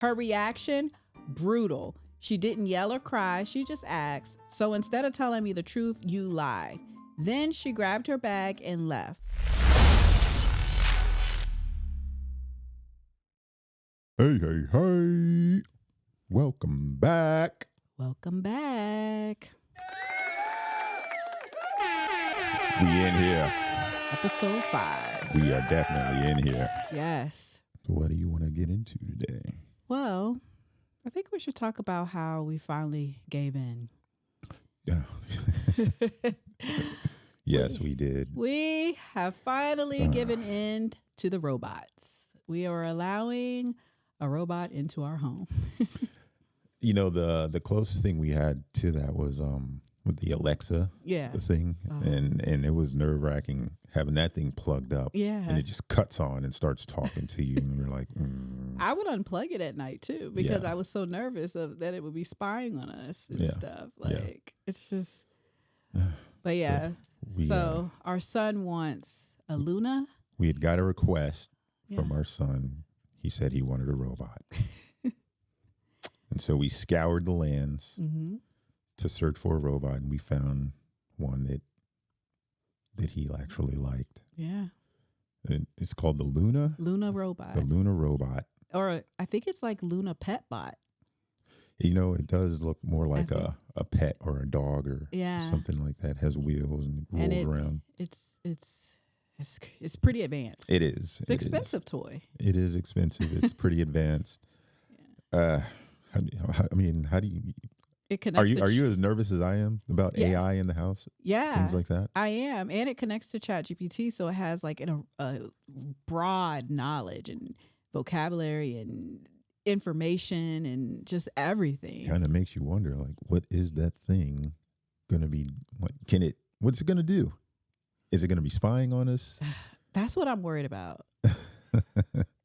Her reaction, brutal. She didn't yell or cry. She just asked, "So instead of telling me the truth, you lie." Then she grabbed her bag and left. Hey. Welcome back. Welcome back. We in here. Episode 5. We are definitely in here. Yes. So what do you want to get into today? Well, I think we should talk about how we finally gave in. Yeah. Yes, we did. We have finally given in to the robots. We are allowing a robot into our home. You know, the closest thing we had to that was with the Alexa thing. And it was nerve-wracking having that thing plugged up. Yeah. And it just cuts on and starts talking to you. And you're like, I would unplug it at night, too, because I was so nervous that it would be spying on us and stuff. Like, it's just... But yeah, so our son wants a Luna. We had got a request from our son. He said he wanted a robot. And so we scoured the lands to search for a robot, and we found one that he actually liked. Yeah. It's called the Luna. Luna robot. The Luna robot. Or I think it's like Luna Pet Bot. You know, it does look more like a pet or a dog or something like that. Has wheels and rolls around. It's pretty advanced. It is. It's an expensive toy. It is expensive. It's pretty advanced. How do you? It connects. Are you as nervous as I am about AI in the house? Yeah, things like that. I am, and it connects to ChatGPT, so it has like a broad knowledge and vocabulary and information and just everything. Kind of makes you wonder, like, what is that thing going to be like? What's it going to do? Is it going to be spying on us? That's what I'm worried about.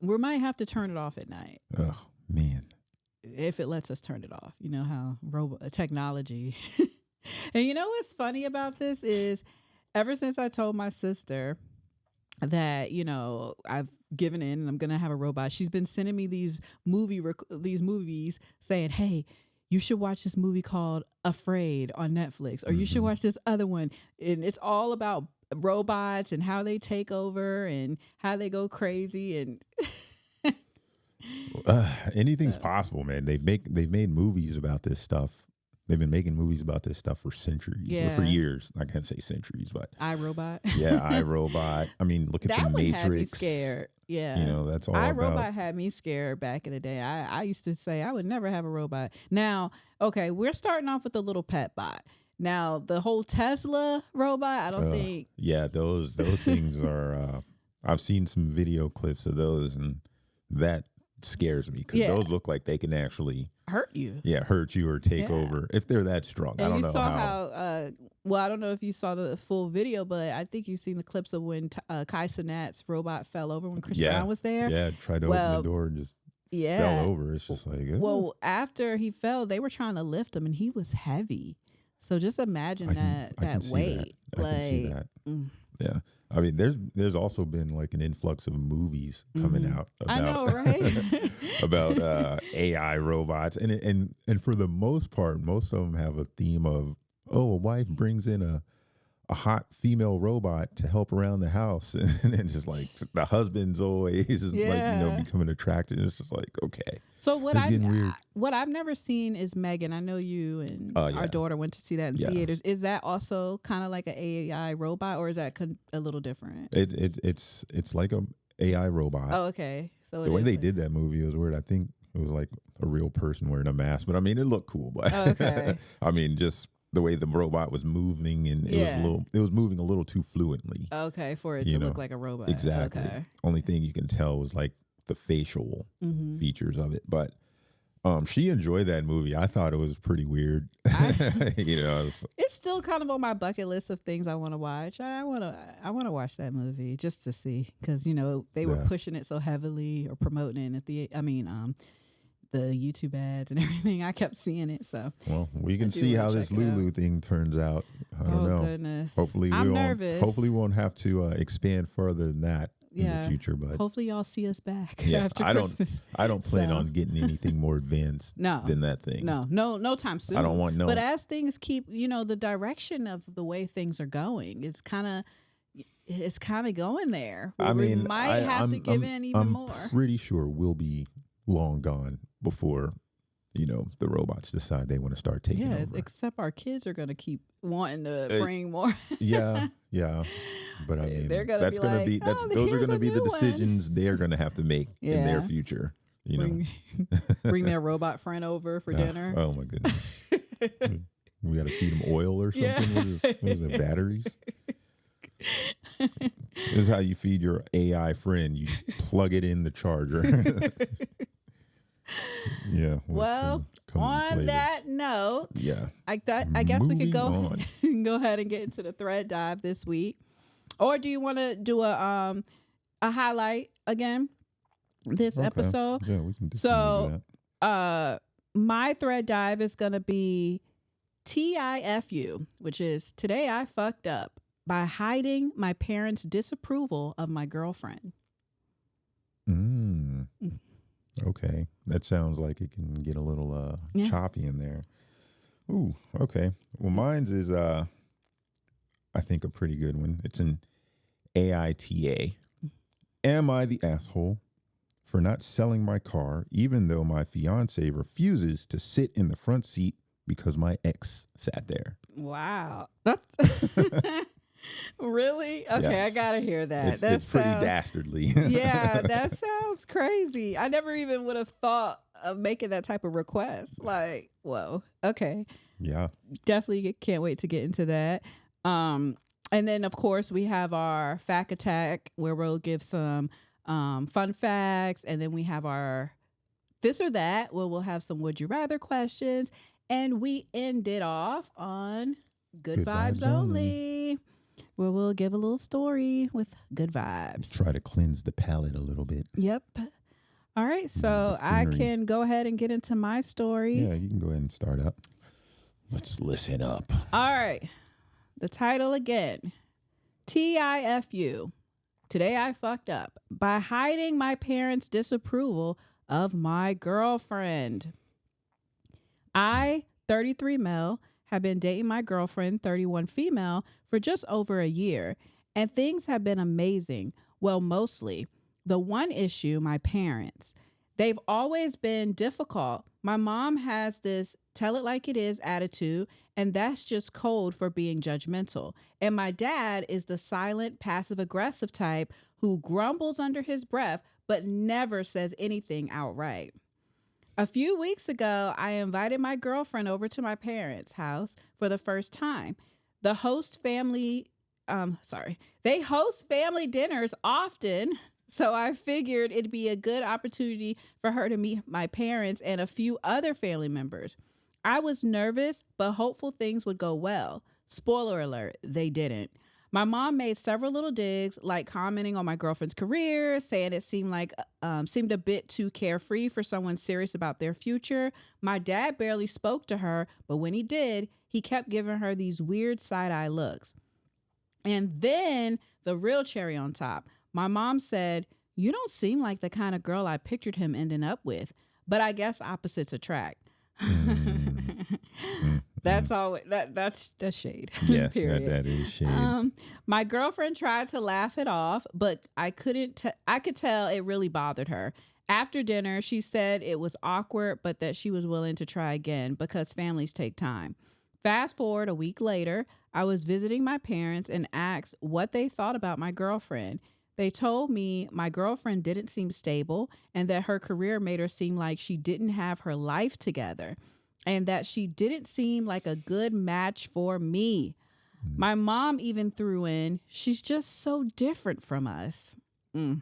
We might have to turn it off at night. Oh man. If it lets us turn it off. You know how technology. And you know what's funny about this is ever since I told my sister that, you know, I've given in and I'm going to have a robot, she's been sending me these movies saying, "Hey, you should watch this movie called Afraid on Netflix, or you should watch this other one." And it's all about robots and how they take over and how they go crazy and anything's possible, man. They've made movies about this stuff. They've been making movies about this stuff for centuries, or for years. I can't say centuries, but iRobot. Yeah, iRobot. I mean, look at that the one Matrix. Had me scared. Yeah, you know, that's all iRobot had me scared back in the day. I used to say I would never have a robot. Now, okay, we're starting off with the little pet bot. Now, the whole Tesla robot, I don't think. Yeah, those things are. I've seen some video clips of those, and that scares me because those look like they can actually hurt you. Yeah, hurt you or take over if they're that strong. And I don't you know saw how. Well, I don't know if you saw the full video, but I think you've seen the clips of when Kai Cenat's robot fell over when Chris Brown was there. Yeah, tried to open the door and just fell over. It's just like, well, after he fell, they were trying to lift him, and he was heavy. So just imagine that weight. I can see that. Yeah. I mean, there's also been like an influx of movies coming out about, I know, right? about AI robots. And for the most part, most of them have a theme of, a wife brings in a hot female robot to help around the house. And it's just like the husband's always becoming attracted. It's just like, okay. So what I've never seen is Megan. I know you and our daughter went to see that in theaters. Is that also kind of like an AI robot, or is that a little different? It's like a AI robot. Oh, okay. So the way they did that movie was weird. I think it was like a real person wearing a mask, but I mean, it looked cool. But I mean, just the way the robot was moving, and it was moving a little too fluently. Okay, for it to look like a robot. Exactly. Okay. Only thing you can tell was like the facial features of it. But she enjoyed that movie. I thought it was pretty weird. It's still kind of on my bucket list of things I want to watch. I want to watch that movie just to see, because they were pushing it so heavily or promoting it the YouTube ads and everything. I kept seeing it. So we can see how this Lulu thing turns out. I don't know. Goodness. Hopefully we won't have to expand further than that. in the future. But hopefully y'all see us back yeah, after Christmas. I don't plan on getting anything more advanced than that thing. No time soon. I don't want no. But as things keep, the direction of the way things are going, it's kind of going there. I mean, we might have to give in even more. I'm pretty sure we'll be long gone before, the robots decide they want to start taking over. Except our kids are going to keep wanting to bring more. yeah. But I mean, they're gonna those are going to be the decisions they're going to have to make in their future. Bring their robot friend over for dinner. Oh my goodness. We got to feed them oil or something. What is it, batteries? This is how you feed your AI friend. You plug it in the charger. Yeah. Well, on that note, I guess we could go ahead and get into the thread dive this week. Or do you want to do a highlight again this episode? Yeah, we can do that. My thread dive is going to be TIFU, which is today I fucked up by hiding my parents' disapproval of my girlfriend. Okay. That sounds like it can get a little choppy in there. Ooh, okay. Well, mine's is, I think, a pretty good one. It's an AITA. Am I the asshole for not selling my car even though my fiancé refuses to sit in the front seat because my ex sat there? Wow. That's... Really? Okay, yes. I gotta hear that. It's pretty dastardly. Yeah, that sounds crazy. I never even would have thought of making that type of request. Like, whoa. Okay. Yeah. Definitely can't wait to get into that. And then, of course, we have our fact attack where we'll give some fun facts. And then we have our this or that where we'll have some would you rather questions. And we end it off on good vibes only. Where we'll give a little story with good vibes. Try to cleanse the palate a little bit. Yep. All right. So I can go ahead and get into my story. Yeah, you can go ahead and start up. Let's listen up. All right. The title again. TIFU. Today I fucked up by hiding my parents' disapproval of my girlfriend. I, 33 male, have been dating my girlfriend, 31 female, for just over a year, and things have been amazing. Well, mostly. The one issue, my parents. They've always been difficult. My mom has this tell it like it is attitude, and that's just code for being judgmental. And my dad is the silent, passive-aggressive type who grumbles under his breath, but never says anything outright. A few weeks ago, I invited my girlfriend over to my parents' house for the first time. They host family dinners often, so I figured it'd be a good opportunity for her to meet my parents and a few other family members. I was nervous, but hopeful things would go well. Spoiler alert, they didn't. My mom made several little digs, like commenting on my girlfriend's career, saying it seemed a bit too carefree for someone serious about their future. My dad barely spoke to her, but when he did, he kept giving her these weird side-eye looks. And then the real cherry on top, my mom said, "You don't seem like the kind of girl I pictured him ending up with, but I guess opposites attract." That's shade. Yeah, period. that is shade. My girlfriend tried to laugh it off, but I could tell it really bothered her. After dinner, she said it was awkward, but that she was willing to try again because families take time. Fast forward a week later, I was visiting my parents and asked what they thought about my girlfriend. They told me my girlfriend didn't seem stable and that her career made her seem like she didn't have her life together and that she didn't seem like a good match for me. My mom even threw in, "She's just so different from us." Okay.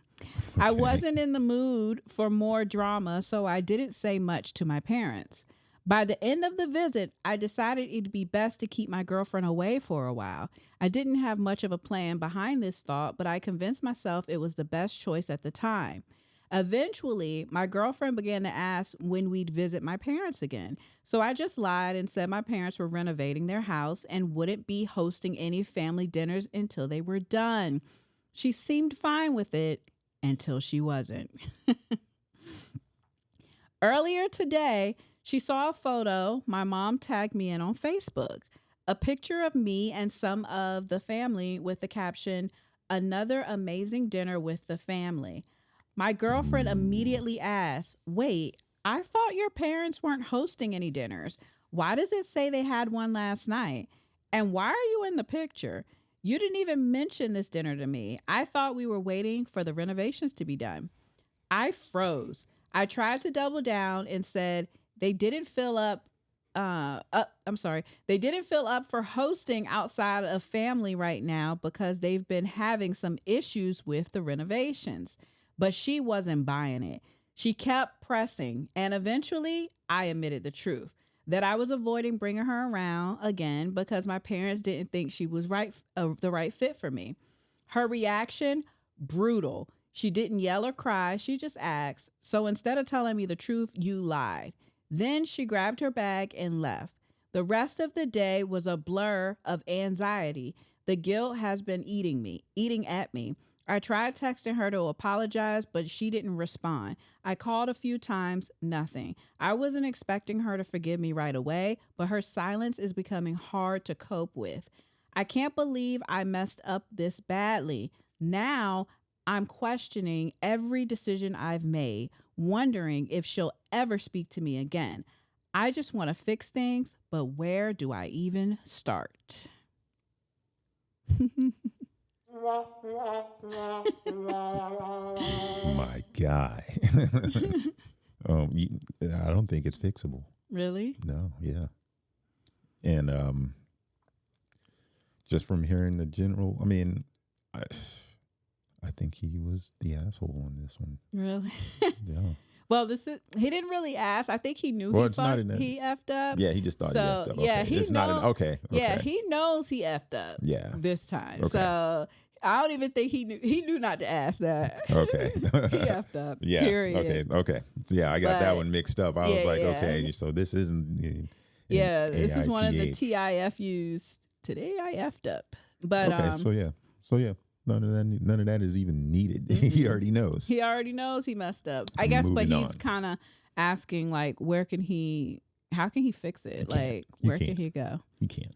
I wasn't in the mood for more drama, so I didn't say much to my parents. By the end of the visit, I decided it'd be best to keep my girlfriend away for a while. I didn't have much of a plan behind this thought, but I convinced myself it was the best choice at the time. Eventually, my girlfriend began to ask when we'd visit my parents again. So I just lied and said my parents were renovating their house and wouldn't be hosting any family dinners until they were done. She seemed fine with it until she wasn't. Earlier today, she saw a photo my mom tagged me in on Facebook, a picture of me and some of the family with the caption, "Another amazing dinner with the family." My girlfriend immediately asked, "Wait, I thought your parents weren't hosting any dinners. Why does it say they had one last night? And why are you in the picture? You didn't even mention this dinner to me. I thought we were waiting for the renovations to be done." I froze. I tried to double down and said they didn't fill up. They didn't fill up for hosting outside of family right now because they've been having some issues with the renovations. But she wasn't buying it. She kept pressing, and eventually I admitted the truth, that I was avoiding bringing her around again because my parents didn't think she was the right fit for me. Her reaction, brutal. She didn't yell or cry. She just asked, "So instead of telling me the truth, you lied." Then she grabbed her bag and left. The rest of the day was a blur of anxiety. The guilt has been eating at me. I tried texting her to apologize, but she didn't respond. I called a few times, nothing. I wasn't expecting her to forgive me right away, but her silence is becoming hard to cope with. I can't believe I messed up this badly. Now I'm questioning every decision I've made, wondering if she'll ever speak to me again. I just want to fix things, but where do I even start? My guy. I don't think it's fixable. Really? No, yeah. And just from hearing the general, I think he was the asshole on this one. Really? Yeah. Well, he didn't really ask. I think he knew he effed up. Yeah, he just thought he effed up. Okay. Yeah, okay. Yeah, he knows he effed up. Yeah. This time. Okay. So I don't even think he knew not to ask that. Okay. He effed up. Yeah. Period. Okay. Yeah, I got that one mixed up. I was like, yeah. Okay, so this isn't. This is one of the AITA. TIFUs. Today I effed up. But okay. So yeah. None of that is even needed. Mm-hmm. He already knows. He already knows he messed up. I guess, but he's kind of asking, like, how can he fix it? Like, where can he go? He can't.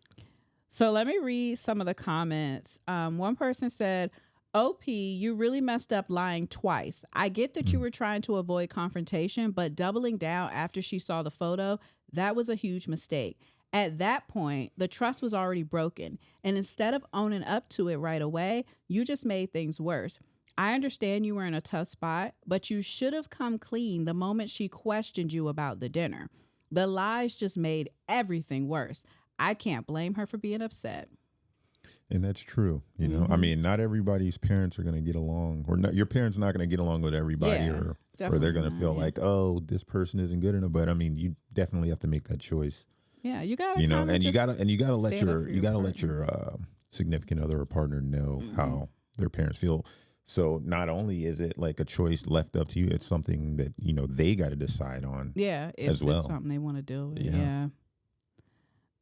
So let me read some of the comments. One person said, "OP, you really messed up lying twice. I get that you were trying to avoid confrontation, but doubling down after she saw the photo, that was a huge mistake. At that point, the trust was already broken, and instead of owning up to it right away, you just made things worse. I understand you were in a tough spot, but you should have come clean the moment she questioned you about the dinner. The lies just made everything worse. I can't blame her for being upset." And that's true. You know, not everybody's parents are going to get along, or not, your parents are not going to get along with everybody, or they're going to feel like, oh, this person isn't good enough. But you definitely have to make that choice. Yeah, you gotta, and you gotta let your significant other or partner know how their parents feel. So not only is it like a choice left up to you, it's something that they got to decide on. Yeah, as well. It's something they want to deal with. Yeah.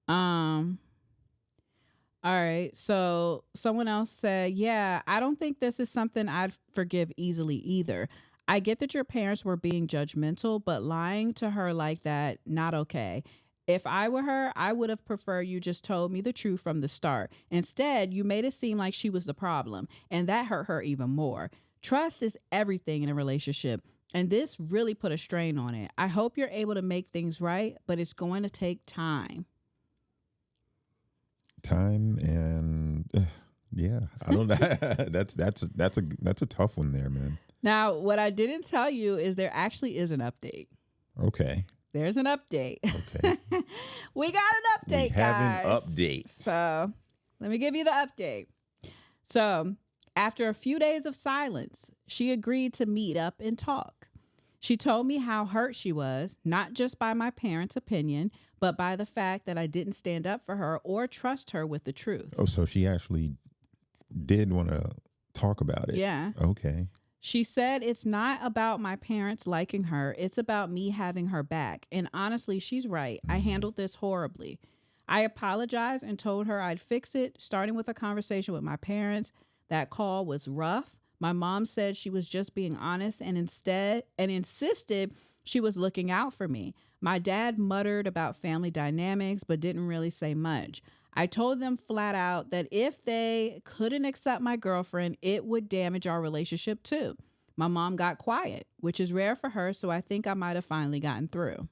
All right. So someone else said, "Yeah, I don't think this is something I'd forgive easily either. I get that your parents were being judgmental, but lying to her like that, not okay. If I were her, I would have preferred you just told me the truth from the start. Instead, you made it seem like she was the problem, and that hurt her even more. Trust is everything in a relationship, and this really put a strain on it. I hope you're able to make things right, but it's going to take time." Time and I don't know. that's a tough one there, man. Now, what I didn't tell you is there actually is an update. Okay. There's an update. Okay. We got an update, guys. We have an update. So let me give you the update. So after a few days of silence, she agreed to meet up and talk. She told me how hurt she was, not just by my parents' opinion, but by the fact that I didn't stand up for her or trust her with the truth. Oh, so she actually did want to talk about it. Yeah. Okay. She said it's not about my parents liking her. It's about me having her back. And honestly, she's right. I handled this horribly. I apologized and told her I'd fix it, starting with a conversation with my parents. That call was rough. My mom said she was just being honest and insisted she was looking out for me. My dad muttered about family dynamics, but didn't really say much. I told them flat out that if they couldn't accept my girlfriend, it would damage our relationship too. My mom got quiet, which is rare for her, so I think I might have finally gotten through.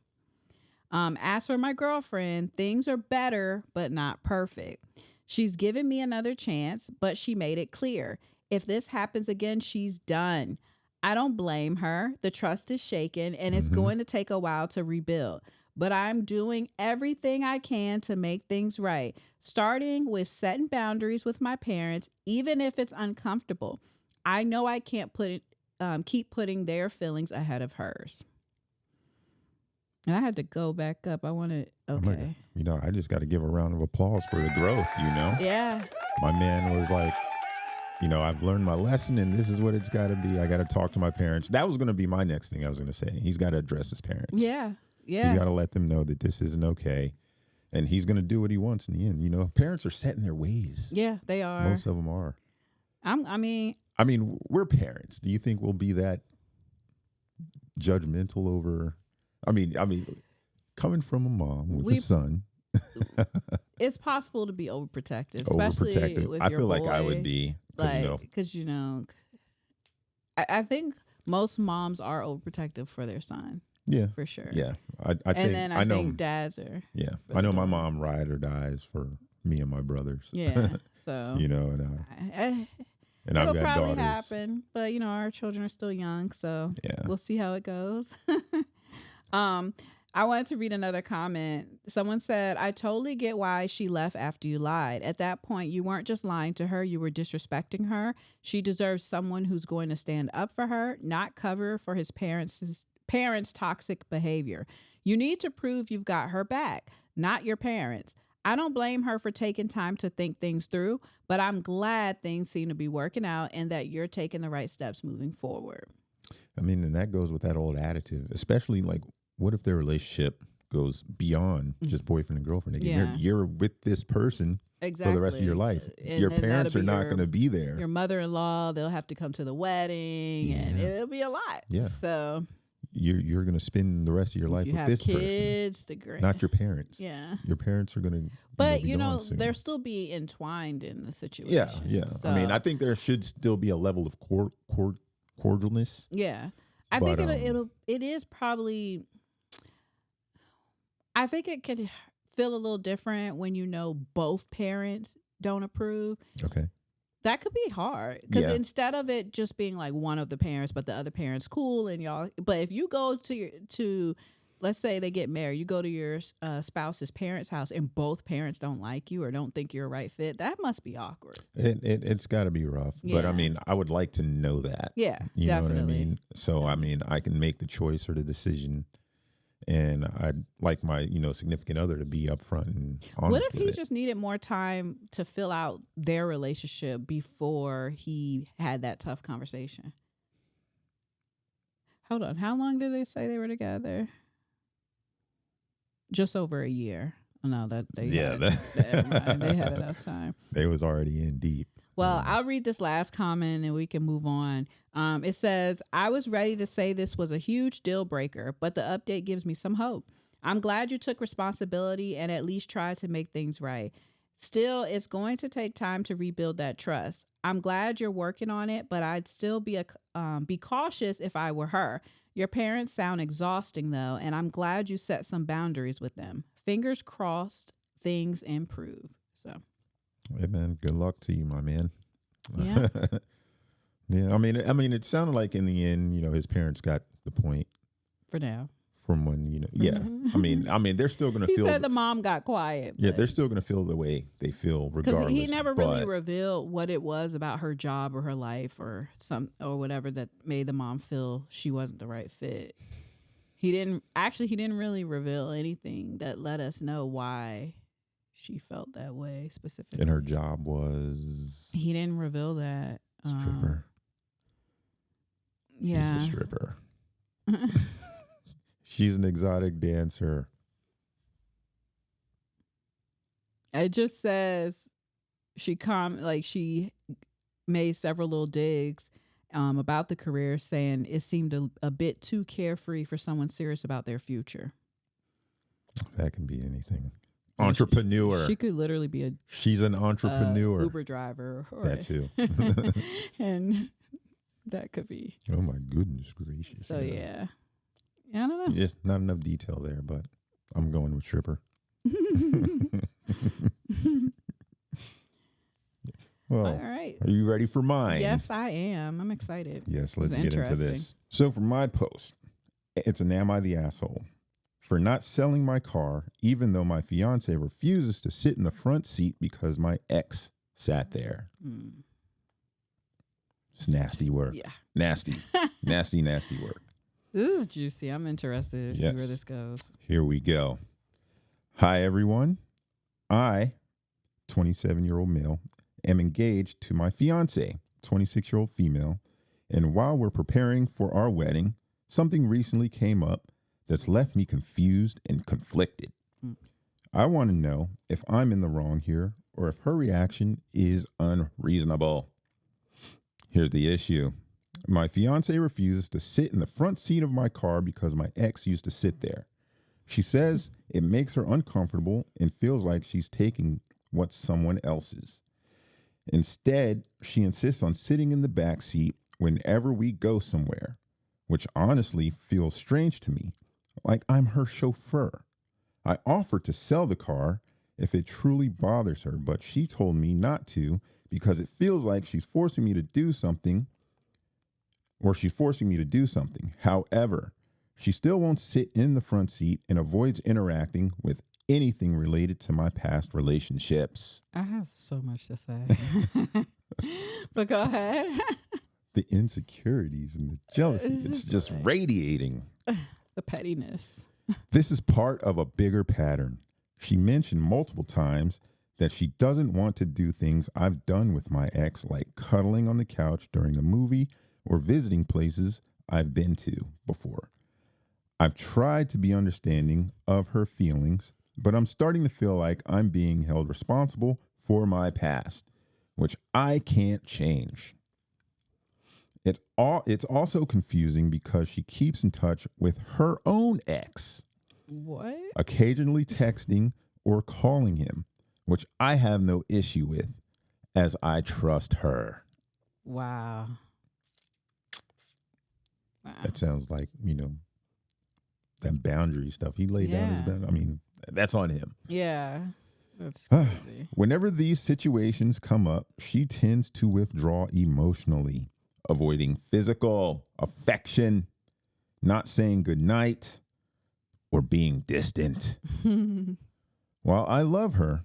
As for my girlfriend, things are better, but not perfect. She's given me another chance, but she made it clear. If this happens again, she's done. I don't blame her. The trust is shaken, and it's going to take a while to rebuild. But I'm doing everything I can to make things right, starting with setting boundaries with my parents, even if it's uncomfortable. I know I can't keep putting their feelings ahead of hers. And I had to go back up. I want to, okay. You know, I just got to give a round of applause for the growth, you know? Yeah. My man was like, you know, I've learned my lesson and this is what it's got to be. I got to talk to my parents. That was going to be my next thing I was going to say. He's got to address his parents. Yeah. Yeah. He's got to let them know that this isn't okay. And he's going to do what he wants in the end. You know, parents are set in their ways. Yeah, they are. Most of them are. I mean, we're parents. Do you think we'll be that judgmental over? I mean, coming from a mom with a son. It's possible to be overprotective, especially with I your feel boy. like I would be. Because, you know, I think most moms are overprotective for their son. Yeah. For sure. Yeah. I think dads are. Yeah. I know my mom ride or dies for me and my brothers. Yeah. So. You know, and I've got probably daughters. happen, but, you know, our children are still young, so we'll see how it goes. I wanted to read another comment. Someone said, I totally get why she left after you lied. At that point, you weren't just lying to her, you were disrespecting her. She deserves someone who's going to stand up for her, not cover for his parents' toxic behavior. You need to prove you've got her back, not your parents. I don't blame her for taking time to think things through, but I'm glad things seem to be working out and that you're taking the right steps moving forward. I mean, and that goes with that old additive, especially like, what if their relationship goes beyond just boyfriend and girlfriend? Again, you're with this person for the rest of your life. And your parents are not going to be there. Your mother-in-law, they'll have to come to the wedding, and it'll be a lot. Yeah. So you're going to spend the rest of your life with this kids, person, not your parents. Yeah. Your parents are going to. But they'll still be entwined in the situation. Yeah, yeah. So, I mean, I think there should still be a level of cordialness. Yeah, I think it is probably. I think it could feel a little different when you know both parents don't approve. Okay. That could be hard because instead of it just being like one of the parents, but the other parent's cool and y'all. But if you go to let's say they get married, you go to your spouse's parents' house and both parents don't like you or don't think you're a right fit. That must be awkward. It's got to be rough. Yeah. But I mean, I would like to know that. Yeah, you definitely. know what I mean? So I mean, I can make the choice or the decision. And I'd like my, significant other to be upfront and honest. What if he just needed more time to fill out their relationship before he had that tough conversation? Hold on. How long did they say they were together? Just over a year. No, they had enough time. They was already in deep. Well, I'll read this last comment and we can move on. It says, I was ready to say this was a huge deal breaker, but the update gives me some hope. I'm glad you took responsibility and at least tried to make things right. Still, it's going to take time to rebuild that trust. I'm glad you're working on it, but I'd still be cautious if I were her. Your parents sound exhausting, though, and I'm glad you set some boundaries with them. Fingers crossed, things improve. So. Hey man, good luck to you, my man. Yeah. Yeah. I mean, it sounded like in the end, his parents got the point for now. From when, yeah. I mean, they're still going to feel. He said the mom got quiet. Yeah, they're still going to feel the way they feel regardless. Because he never really revealed what it was about her job or her life or whatever that made the mom feel she wasn't the right fit. He didn't really reveal anything that let us know why she felt that way specifically. And her job was? He didn't reveal that. Stripper. Yeah. She's a stripper. She's an exotic dancer. It just says she made several little digs about the career, saying it seemed a bit too carefree for someone serious about their future. That can be anything. Yeah, Entrepreneur. She could literally be She's an entrepreneur. Uber driver. That too. And that could be. Oh my goodness gracious. So yeah. I don't know. Just not enough detail there, but I'm going with stripper. Well, all right. Are you ready for mine? Yes, I am. I'm excited. Yes, let's get into this. So for my post, it's an am I the asshole for not selling my car, even though my fiance refuses to sit in the front seat because my ex sat there. It's nasty work. Yeah. Nasty. nasty work. This is juicy. I'm interested to see where this goes. Here we go. Hi, everyone. I, 27-year-old male, am engaged to my fiance, 26-year-old female, and while we're preparing for our wedding, something recently came up that's left me confused and conflicted. I want to know if I'm in the wrong here or if her reaction is unreasonable. Here's the issue. My fiance refuses to sit in the front seat of my car because my ex used to sit there. She says it makes her uncomfortable and feels like she's taking what's someone else's. Instead, she insists on sitting in the back seat whenever we go somewhere, which honestly feels strange to me, like I'm her chauffeur. I offered to sell the car if it truly bothers her, but she told me not to because it feels like she's forcing me to do something. However, she still won't sit in the front seat and avoids interacting with anything related to my past relationships. I have so much to say. But go ahead. The insecurities and the jealousy, it's just radiating. The pettiness. This is part of a bigger pattern. She mentioned multiple times that she doesn't want to do things I've done with my ex, like cuddling on the couch during a movie or visiting places I've been to before. I've tried to be understanding of her feelings, but I'm starting to feel like I'm being held responsible for my past, which I can't change. It's also confusing because she keeps in touch with her own ex. What? Occasionally texting or calling him, which I have no issue with, as I trust her. Wow. That sounds like, that boundary stuff. He laid down his boundary. I mean, that's on him. Yeah. That's crazy. Whenever these situations come up, she tends to withdraw emotionally, avoiding physical affection, not saying goodnight, or being distant. While I love her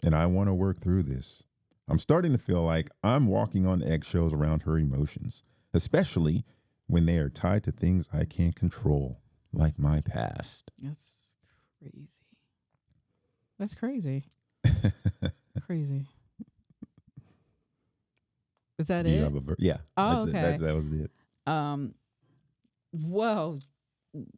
and I want to work through this, I'm starting to feel like I'm walking on eggshells around her emotions, especially when they are tied to things I can't control, like my past. That's crazy. That's crazy. Crazy. Is that Do it? you have yeah. Oh, that's okay. It. That was it. Well,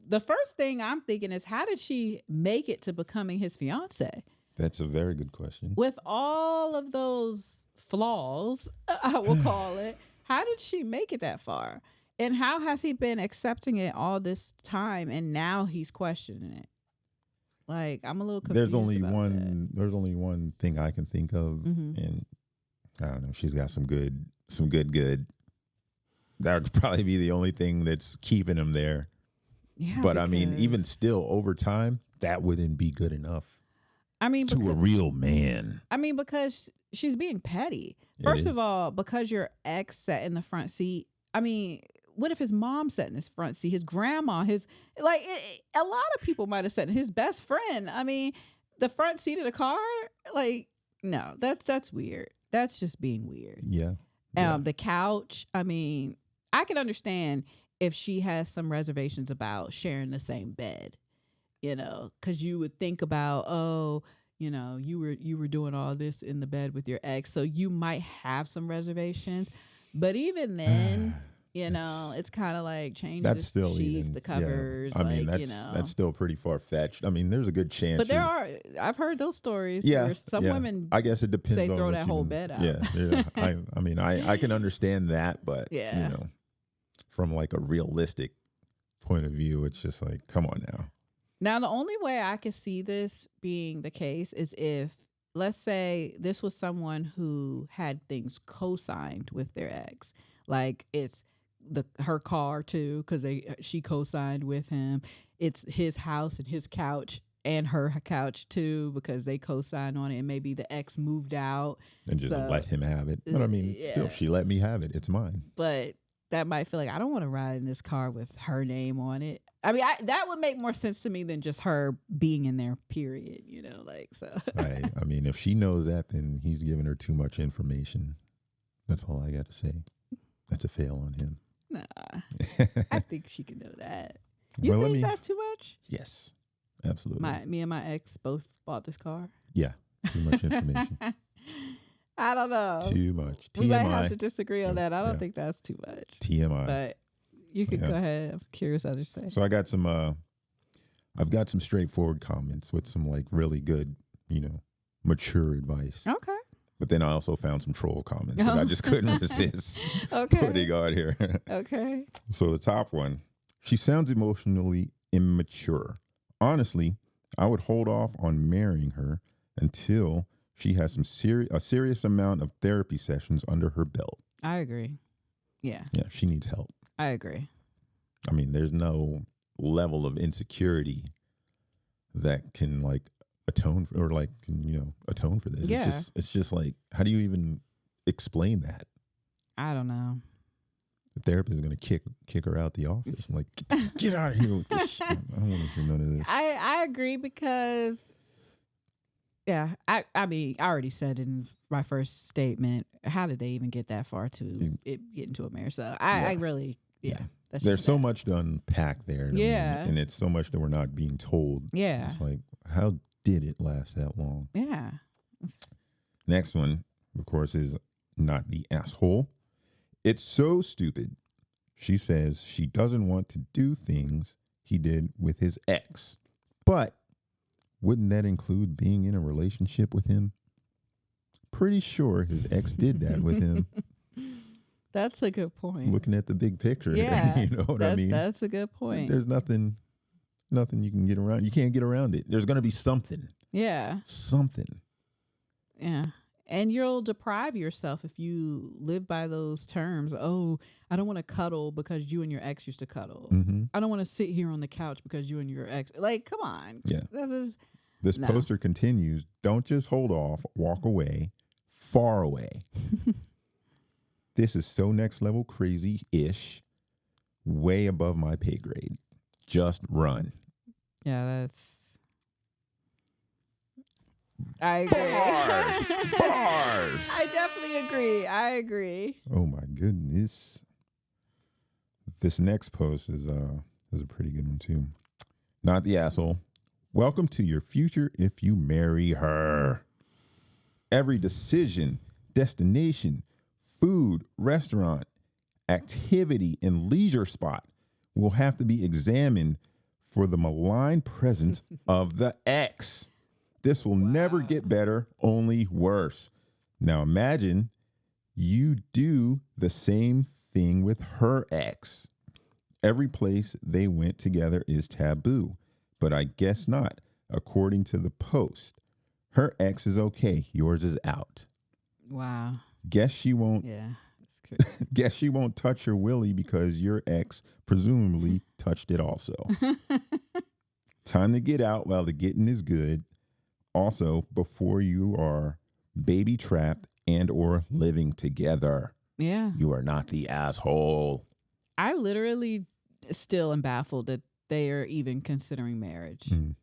the first thing I'm thinking is, how did she make it to becoming his fiance? That's a very good question. With all of those flaws, I will call it, how did she make it that far? And how has he been accepting it all this time and now he's questioning it? Like, I'm a little confused. There's only one thing I can think of, and I don't know, she's got some good. That would probably be the only thing that's keeping him there. Yeah, but I mean, even still, over time, that wouldn't be good enough. I mean, to a real man. I mean, because she's being petty. First of all, because your ex sat in the front seat. I mean, what if his mom sat in his front seat? His grandma, a lot of people might have sat in his best friend. I mean, the front seat of the car. Like, no, that's weird. That's just being weird. Yeah. The couch. I mean, I can understand if she has some reservations about sharing the same bed, because you would think about, you were doing all this in the bed with your ex, so you might have some reservations. But even then, You know, it's kind of like change that's the still sheets, even, the covers. I mean, like, that's still pretty far fetched. I mean, there's a good chance. But I've heard those stories. Yeah, where some women. I guess it depends. Say on throw what that you whole do. bed out. Yeah. I mean, I can understand that, but you Yeah. know, from like a realistic point of view, it's just like, come on now. Now, the only way I could see this being the case is if, let's say, this was someone who had things co-signed with their ex, like it's her car too, because she co-signed with him. It's his house and his couch and her couch too, because they co-signed on it. And maybe the ex moved out And just let him have it. But I mean, still, she let me have it. It's mine. But that might feel like I don't want to ride in this car with her name on it. I mean, that would make more sense to me than just her being in there, period. You know, like, so. Right. I mean, if she knows that, then he's giving her too much information. That's all I got to say. That's a fail on him. Nah, I think she can know that. You Well, think that's too much? Yes, absolutely. Me and my ex both bought this car. Yeah, too much information. I don't know. Too much. TMI. We might have to disagree on that. I don't think that's too much. TMI. But you can go ahead. I'm curious how to say. So I got some. I've got some straightforward comments with some like really good, mature advice. Okay. But then I also found some troll comments that I just couldn't resist putting on here. Okay. So the top one, she sounds emotionally immature. Honestly, I would hold off on marrying her until she has a serious amount of therapy sessions under her belt. I agree. Yeah. Yeah, she needs help. I agree. I mean, there's no level of insecurity that can atone for this. Yeah. It's just like, how do you even explain that? I don't know. The therapist is going to kick her out the office. I'm like, get out of here with this shit. I don't want to hear none of this. I agree because, yeah, I mean, I already said in my first statement, how did they even get that far to get into a marriage? So I really, There's so much to unpack there. Yeah. And it's so much that we're not being told. Yeah. It's like, how did it last that long? Yeah. Next one, of course, is not the asshole. It's so stupid. She says she doesn't want to do things he did with his ex. But wouldn't that include being in a relationship with him? Pretty sure his ex did that with him. That's a good point. Looking at the big picture. Yeah. You know what I mean? That's a good point. There's nothing you can get around. You can't get around it. There's going to be something. Yeah. Something. Yeah. And you'll deprive yourself if you live by those terms. Oh, I don't want to cuddle because you and your ex used to cuddle. Mm-hmm. I don't want to sit here on the couch because you and your ex. Like, come on. Yeah. This poster continues. Don't just hold off. Walk away. Far away. This is so next level crazy-ish. Way above my pay grade. Just run. Yeah, I agree. Bars. I definitely agree. I agree. Oh my goodness. This next post is a pretty good one too. Not the asshole. Welcome to your future if you marry her. Every decision, destination, food, restaurant, activity, and leisure spot will have to be examined for the malign presence of the ex. This will never get better, only worse. Now imagine you do the same thing with her ex. Every place they went together is taboo, but I guess not. According to the post, her ex is okay. Yours is out. Wow. Guess she won't. Yeah. Guess she won't touch her willy because your ex presumably touched it also. Time to get out while the getting is good. Also, before you are baby trapped and or living together. Yeah. You are not the asshole. I literally still am baffled that they are even considering marriage. Mm.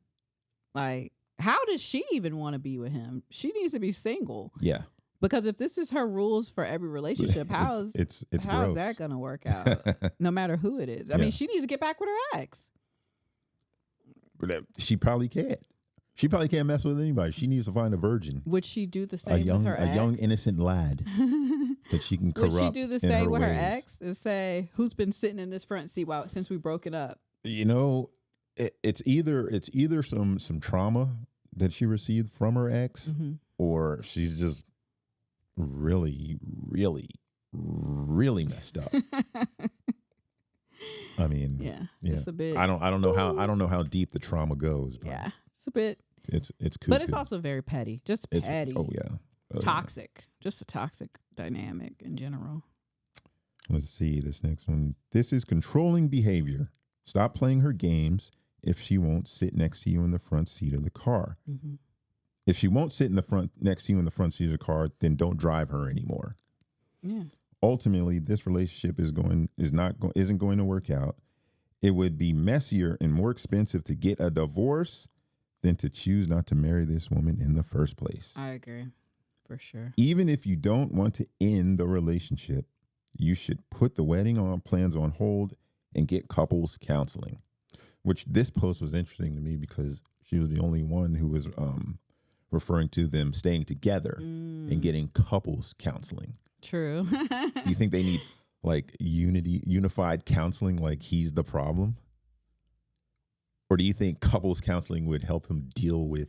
Like, how does she even want to be with him? She needs to be single. Yeah. Because if this is her rules for every relationship, how is that going to work out? No matter who it is. I mean, she needs to get back with her ex. She probably can't. She probably can't mess with anybody. She needs to find a virgin. Would she do the same with her ex? A young innocent lad. that she can corrupt. Would she do the same with her ex and say, "Who's been sitting in this front seat since we broken up?" You know, it's either some trauma that she received from her ex, or she's just really, really, really messed up. I mean, it's a bit. I don't know how deep the trauma goes. But it's a bit. It's cuckoo. But it's also very petty. Just petty. Oh yeah. Toxic. Just a toxic dynamic in general. Let's see this next one. This is controlling behavior. Stop playing her games if she won't sit next to you in the front seat of the car. If she won't sit next to you in the front seat of the car, then don't drive her anymore. Yeah. Ultimately, this relationship isn't going to work out. It would be messier and more expensive to get a divorce than to choose not to marry this woman in the first place. I agree. For sure. Even if you don't want to end the relationship, you should put the wedding plans on hold and get couples counseling. Which this post was interesting to me because she was the only one who was referring to them staying together and getting couples counseling. True. Do you think they need like unified counseling like he's the problem? Or do you think couples counseling would help him deal with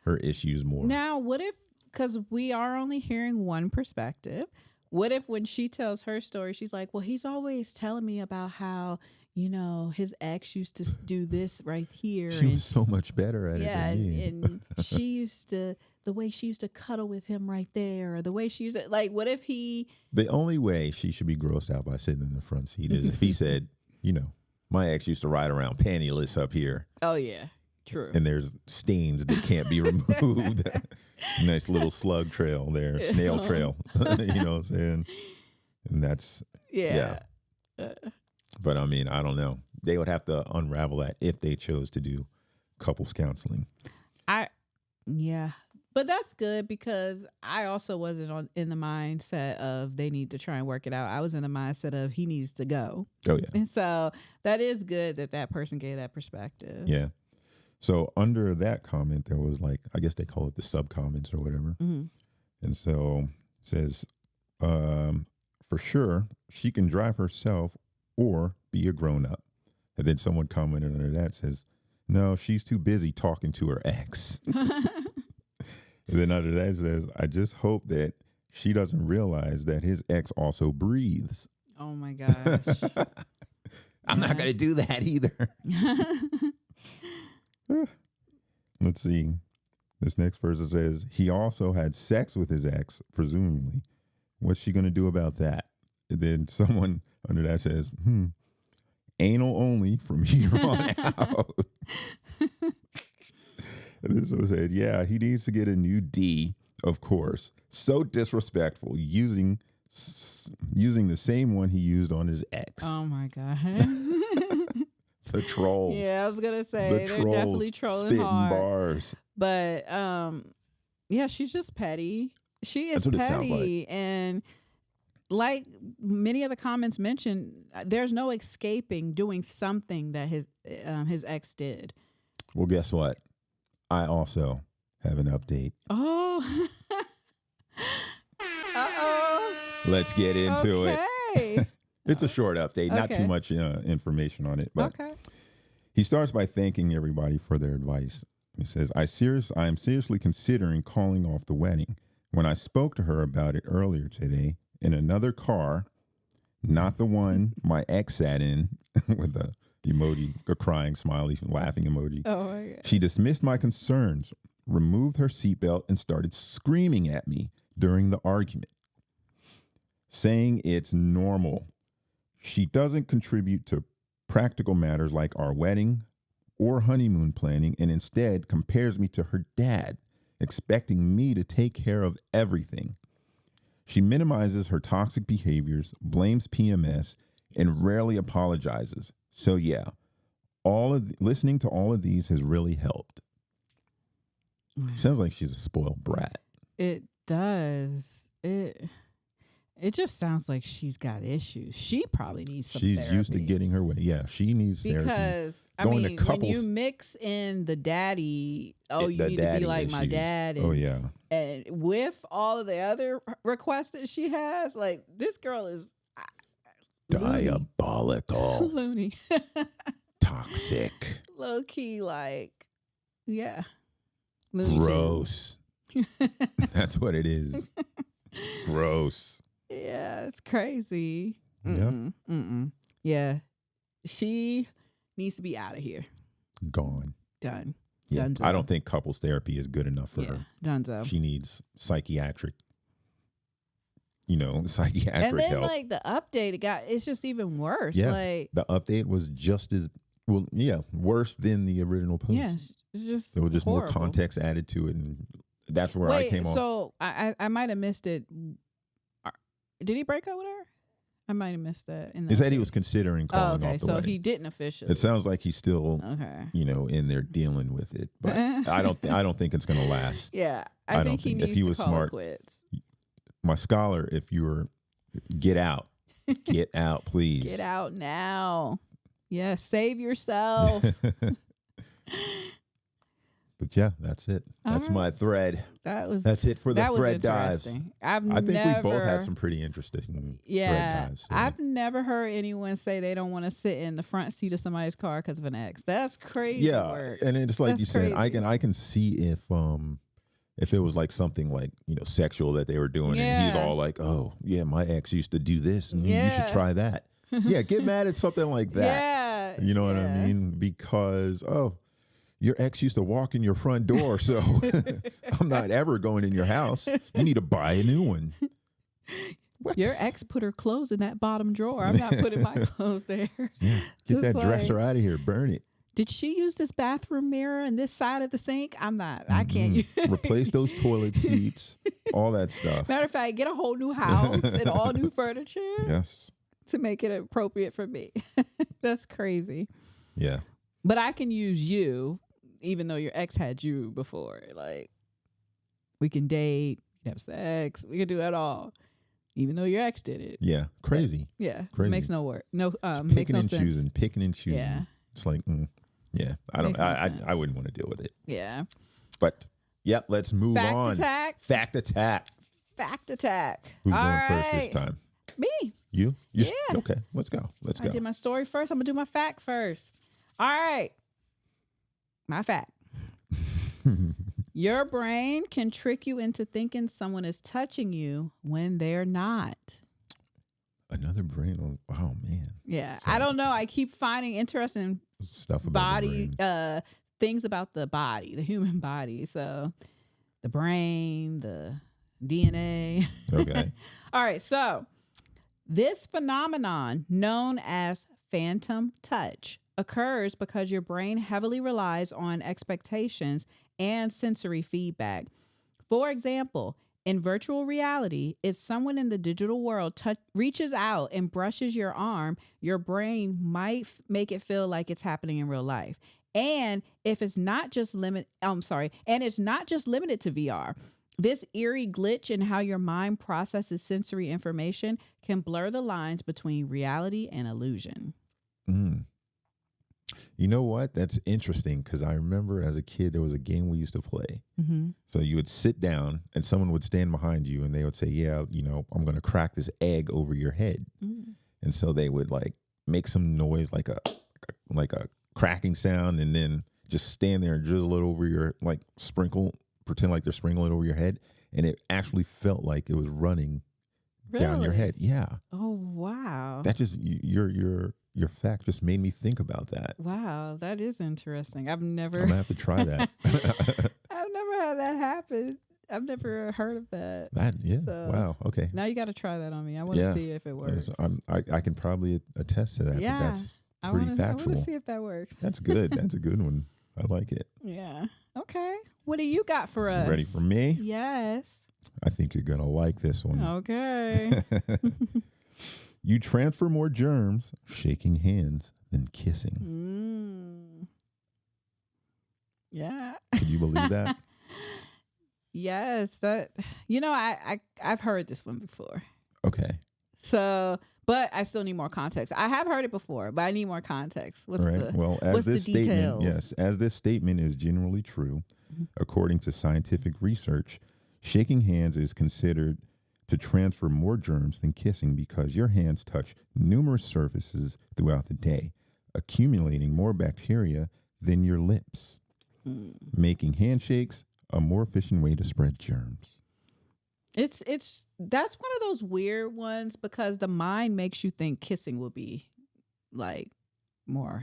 her issues more? Now, what if, because we are only hearing one perspective, what if when she tells her story, she's like, well, he's always telling me about how, his ex used to do this right here. She was so much better at it than me. And she used to, the way she used to cuddle with him right there, or the way she used to, like, what if he... The only way she should be grossed out by sitting in the front seat is if he said, my ex used to ride around pantyless up here. Oh, yeah. True. And there's stains that can't be removed. Nice little slug trail there, snail trail. You know what I'm saying? And that's... Yeah. But I mean, I don't know. They would have to unravel that if they chose to do couples counseling. But that's good because I also wasn't in the mindset of they need to try and work it out. I was in the mindset of he needs to go. Oh, yeah. And so that is good that person gave that perspective. Yeah. So under that comment, there was like, I guess they call it the sub comments or whatever. And so it says, for sure, she can drive herself or be a grown up. And then someone commented under that says, no, she's too busy talking to her ex. And then under that says, I just hope that she doesn't realize that his ex also breathes. Oh my gosh. I'm not going to do that either. Let's see. This next person says, he also had sex with his ex, presumably. What's she going to do about that? And then someone under that says, anal only from here on out. And this one said, yeah, he needs to get a new D, of course. So disrespectful, using the same one he used on his ex. Oh my God. The trolls. Yeah, I was gonna say they're definitely trolling hard. Bars. But yeah, she's just petty. She is petty, it sounds like. And like many of the comments mentioned, there's no escaping doing something that his ex did. Well, guess what? I also have an update. Oh. Uh-oh. Let's get into it. It's a short update, not too much information on it. But he starts by thanking everybody for their advice. He says, I am seriously considering calling off the wedding. When I spoke to her about it earlier today in another car, not the one my ex sat in with the emoji, a crying smiley, laughing emoji. Oh my God. She dismissed my concerns, removed her seatbelt, and started screaming at me during the argument, saying it's normal. She doesn't contribute to practical matters like our wedding or honeymoon planning, and instead compares me to her dad, expecting me to take care of everything. She minimizes her toxic behaviors, blames PMS, and rarely apologizes. So yeah, listening to all of these has really helped. Sounds like she's a spoiled brat. It does. It just sounds like she's got issues. She probably needs some She's therapy. used to getting her way. Yeah, she needs therapy. Because, I Going to mean, when couples- you mix in the daddy, you The need to be daddy like my issues. dad. And, Oh yeah. and with all of the other requests that she has, like, this girl is Diabolical. loony. Toxic. Low key, like, yeah. Looney Gross. That's what it is. Gross. Yeah, it's crazy. Yeah. Yeah. She needs to be out of here. Gone. Done. Yeah. Dunzo. I don't think couples therapy is good enough for her. Dunzo. She needs psychiatric And then help. like the update, it's just even worse. Yeah. Like, The update was just as worse than the original post. yeah, it's just There was just horrible. more context added to it, and that's where I came on. So I might have missed it. Did he break up with her? I might have missed that. He said he was considering calling okay, off the so wedding. he didn't officially. It sounds like he's still, okay. in there dealing with it, but I don't think it's going to last. Yeah, I I don't think he think- if needs he to was call smart- it quits. My scholar, if you're, get out, please. Get out now. Yeah, save yourself. But yeah, that's it. That's my thread. That's it for the that was thread dives. interesting. I think we both had some pretty interesting thread dives. So. I've never heard anyone say they don't want to sit in the front seat of somebody's car because of an ex. That's crazy. Yeah, work. and it's like That's you said, crazy. I can see if it was like something like sexual that they were doing, and he's Yeah. all like, "Oh yeah, my ex used to do this, and you Yeah. should try that." Yeah, get mad at something like that. Yeah, You know what I mean? Because your ex used to walk in your front door, so I'm not ever going in your house. You need to buy a new one. What? Your ex put her clothes in that bottom drawer. I'm not putting my clothes there. Yeah. Get Just that like, dresser out of here. Burn it. Did she use this bathroom mirror and this side of the sink? I'm not. I can't use. Replace those toilet seats. All that stuff. Matter of fact, get a whole new house and all new furniture Yes. to make it appropriate for me. That's crazy. Yeah. But I can use you, even though your ex had you before. Like, we can date, we can have sex, we can do it all, even though your ex did it. Yeah. Crazy. Yeah, Crazy. makes no work. No, Just makes picking no and sense. choosing. Picking and choosing. Yeah. It's like, yeah. I don't. Makes no I sense. wouldn't want to deal with it. Yeah. But yeah, let's move Fact on. attack. Fact attack. Fact attack. Who's All going first this right. time? Me. You? Yeah. Okay. Let's go. Let's I go. did my story first. I'm gonna do my fact first. All right. My fact. Your brain can trick you into thinking someone is touching you when they're not. Another brain. Oh man. Yeah. So- I don't know. I keep finding interesting Stuff about body the brain. things about the body, the human body. So the brain, the DNA. Okay. All right. So this phenomenon known as phantom touch occurs because your brain heavily relies on expectations and sensory feedback. For example, in virtual reality, if someone in the digital world reaches out and brushes your arm, your brain might make it feel like it's happening in real life. And if it's not just limited to VR, this eerie glitch in how your mind processes sensory information can blur the lines between reality and illusion. You know what? That's interesting because I remember as a kid there was a game we used to play. Mm-hmm. So you would sit down and someone would stand behind you and they would say, "Yeah, I'm going to crack this egg over your head." Mm. And so they would like make some noise like a cracking sound and then just stand there and drizzle it over your pretend like they're sprinkling it over your head, and it actually felt like it was running down your Really? head. Yeah. Oh, wow. That just your fact just made me think about that. Wow, that is interesting. I've I'm never gonna have to try that. I've never had that happen. I've never heard of that. So, wow. Okay. Now you got to try that on me. I want to see if it works. I can probably attest to that. Yeah. But that's pretty I want factual. to see if that works. That's good. That's a good one. I like it. Yeah. Okay. What do you got for us? Ready for me? Yes. I think you're gonna like this one. Okay. You transfer more germs shaking hands than kissing. Yeah. Could you believe that? Yes. I've heard this one before. Okay. So, but I still need more context. I have heard it before, but I need more context. What's Right. the Well, as what's the this statement, details? yes, as this statement is generally true, according to scientific research, shaking hands is considered to transfer more germs than kissing because your hands touch numerous surfaces throughout the day, accumulating more bacteria than your lips, making handshakes a more efficient way to spread germs. It's that's one of those weird ones because the mind makes you think kissing will be like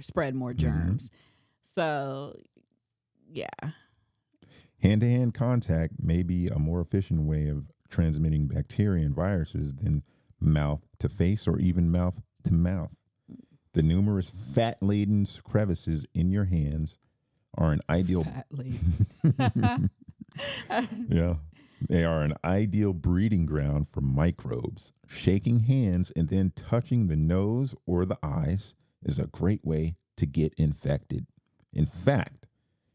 spread more germs. So yeah. Hand-to-hand contact may be a more efficient way of transmitting bacteria and viruses than mouth to face or even mouth to mouth. The numerous fat-laden crevices in your hands are an ideal yeah. They are an ideal breeding ground for microbes. Shaking hands and then touching the nose or the eyes is a great way to get infected. In fact,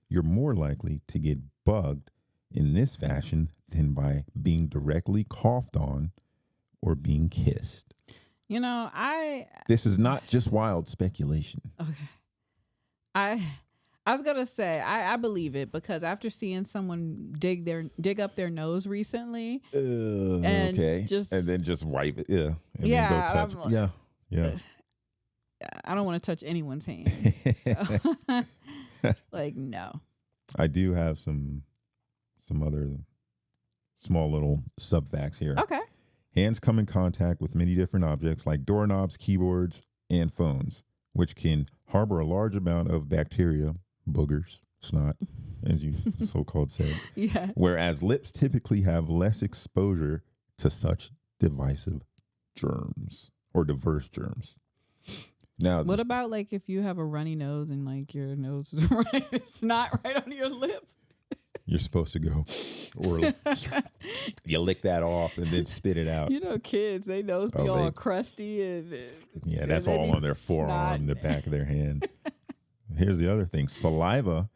you're more likely to get bugged in this fashion than by being directly coughed on or being kissed. You know, This is not just wild speculation. Okay. I was gonna say I believe it because after seeing someone dig up their nose recently, and okay, and then just wipe it, and then go touch. Like, yeah. I don't want to touch anyone's hands. So. Like no. I do have some other small little sub facts here. Okay. Hands come in contact with many different objects like doorknobs, keyboards, and phones, which can harbor a large amount of bacteria, boogers, snot, as you so-called said. Yeah. Whereas lips typically have less exposure to such divisive germs or diverse germs. Now, what about like if you have a runny nose and like your nose is it's not right on your lip? You're supposed to go, or you lick that off and then spit it out. You know, kids, they nose be all crusty and yeah, that's all on their forearm, the back of their hand. Here's the other thing: saliva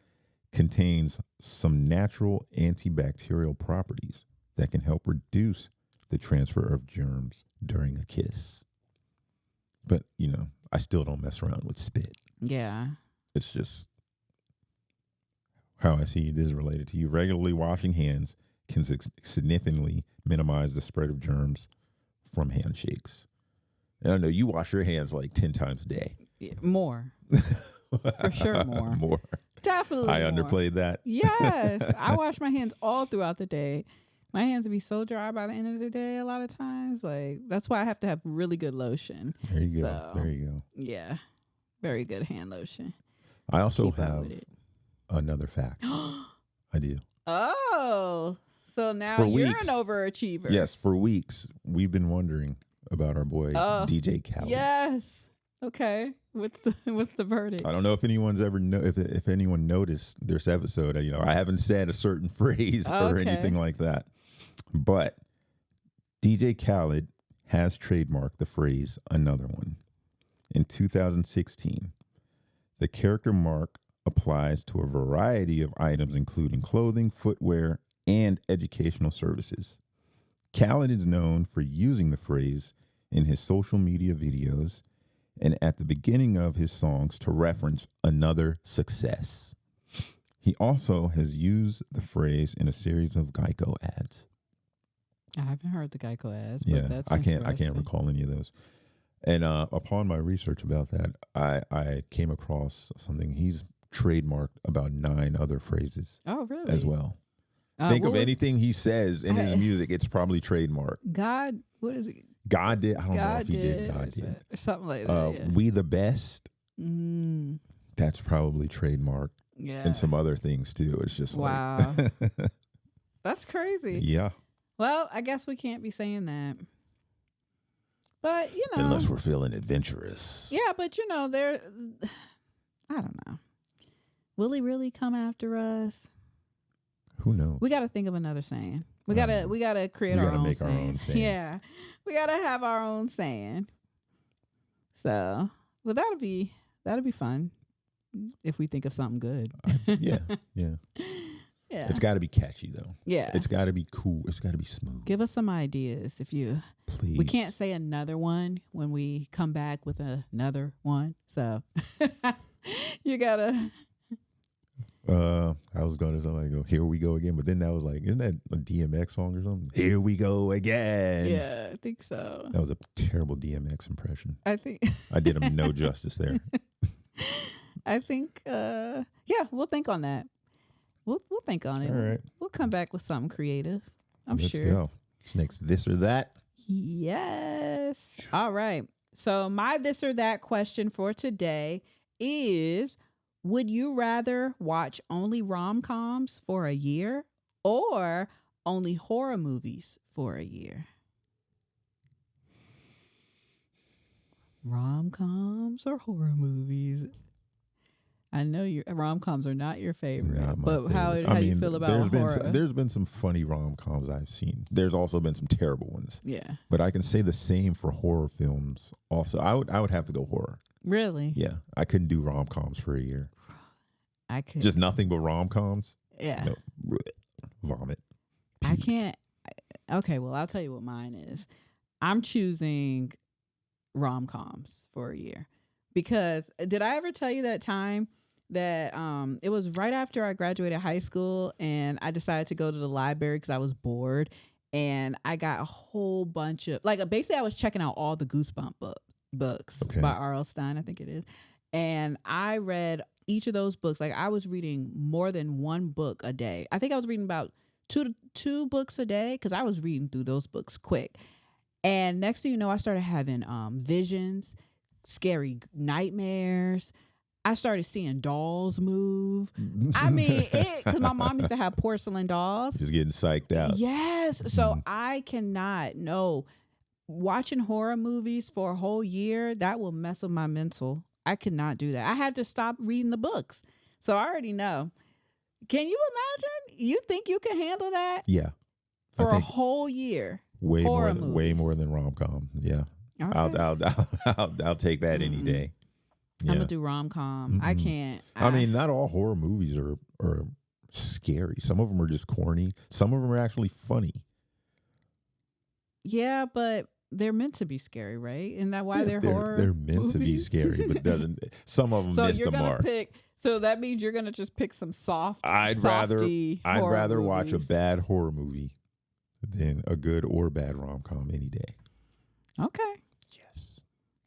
contains some natural antibacterial properties that can help reduce the transfer of germs during a kiss. But you know, I still don't mess around with spit. Yeah, it's just how I see this is related to you. Regularly washing hands can significantly minimize the spread of germs from handshakes. And I know you wash your hands like 10 times a day. Yeah, more. For sure more. More. Definitely I more. underplayed that. Yes. I wash my hands all throughout the day. My hands would be so dry by the end of the day a lot of times. Like that's why I have to have really good lotion. There you go. There you go. Yeah. Very good hand lotion. I also have another fact. I do. Oh, so now you're an overachiever. Yes, for weeks we've been wondering about our boy DJ Khaled. Yes. Okay. What's the verdict? I don't know if anyone's ever if anyone noticed this episode. You know, I haven't said a certain phrase or anything like that, but DJ Khaled has trademarked the phrase "another one." In 2016, the character mark applies to a variety of items, including clothing, footwear, and educational services. Khaled is known for using the phrase in his social media videos and at the beginning of his songs to reference another success. He also has used the phrase in a series of Geico ads. I haven't heard the Geico ads, yeah, but that's I can't recall any of those. And upon my research about that, I came across something. He's trademarked about 9 other phrases. Oh, really? As well. Think of anything he says in his music, it's probably trademarked. God, what is it? God did. I don't know if he did. God did. Or something like that. Yeah. We the best. Mm. That's probably trademarked. Yeah. And some other things too. It's just wow. That's crazy. Yeah. Well, I guess we can't be saying that. But, you know. Unless we're feeling adventurous. Yeah, but, you know, I don't know. Will he really come after us? Who knows? We got to think of another saying. We gotta create our own saying. Our own saying. Yeah, we gotta have our own saying. So, well, that'll be fun if we think of something good. Yeah. Yeah. It's got to be catchy though. Yeah. It's got to be cool. It's got to be smooth. Give us some ideas if you. Please. We can't say another one when we come back with another one. So you gotta. I was going to something go, here we go again, but then that was like, isn't that a DMX song or something? Here we go again. Yeah, I think so. That was a terrible DMX impression. I think I did him no justice there. I think yeah, we'll think on that. We'll think on it. All right. We'll come back with something creative. I'm Let's sure. Go. What's next? This or that? Yes. All right. So my this or that question for today is, would you rather watch only rom-coms for a year or only horror movies for a year? Rom-coms or horror movies? I know your rom-coms are not your favorite, Not my but favorite. how do you feel about horror? There's been some funny rom-coms I've seen. There's also been some terrible ones. Yeah. But I can say the same for horror films also. I would have to go horror. Really? Yeah. I couldn't do rom-coms for a year. I could. Just nothing but rom-coms? Yeah. No. Vomit. I can't. Okay, well, I'll tell you what mine is. I'm choosing rom-coms for a year because did I ever tell you that time that it was right after I graduated high school and I decided to go to the library because I was bored, and I got a whole bunch of basically I was checking out all the Goosebump books by R.L. Stine, I think it is, and I read each of those books. Like I was reading more than one book a day. I think I was reading about two books a day because I was reading through those books quick. And next thing you know, I started having visions, scary nightmares. I started seeing dolls move. I mean, because my mom used to have porcelain dolls. Just getting psyched out. Yes. So I cannot, no. Watching horror movies for a whole year, that will mess with my mental. I could not do that. I had to stop reading the books. So I already know. Can you imagine? You think you can handle that? Yeah. For a whole year? Way more than rom-com. Yeah. Okay. I'll take that any day. Yeah. I'm gonna do rom-com. I can't. I mean, not all horror movies are scary. Some of them are just corny. Some of them are actually funny. Yeah, but they're meant to be scary, right? Isn't that why they're horror? They're meant movies? to be scary, but some of them miss the mark. So that means you're gonna just pick some I'd rather watch a movies. bad horror movie than a good or bad rom-com any day. Okay. Yes.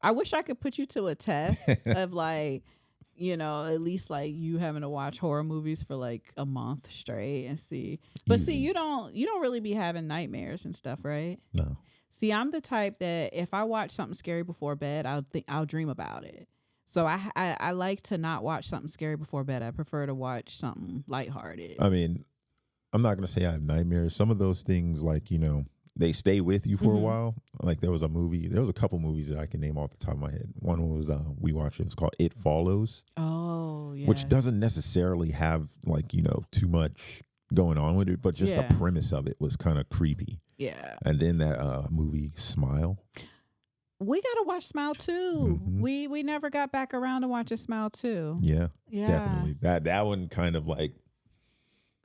I wish I could put you to a test of at least you having to watch horror movies for a month straight and see. But Easy. see, you don't really be having nightmares and stuff, right? No. See, I'm the type that if I watch something scary before bed, I'll dream about it. So I like to not watch something scary before bed. I prefer to watch something lighthearted. I mean, I'm not going to say I have nightmares. Some of those things, they stay with you for a while. Like there was a couple movies that I can name off the top of my head. One was we watched, it was called It Follows. Oh, yeah. Which doesn't necessarily have too much going on with it, but just the premise of it was kind of creepy. Yeah. And then that movie Smile. We gotta watch Smile 2. We never got back around to watching Smile 2. Yeah. Definitely. That one kind of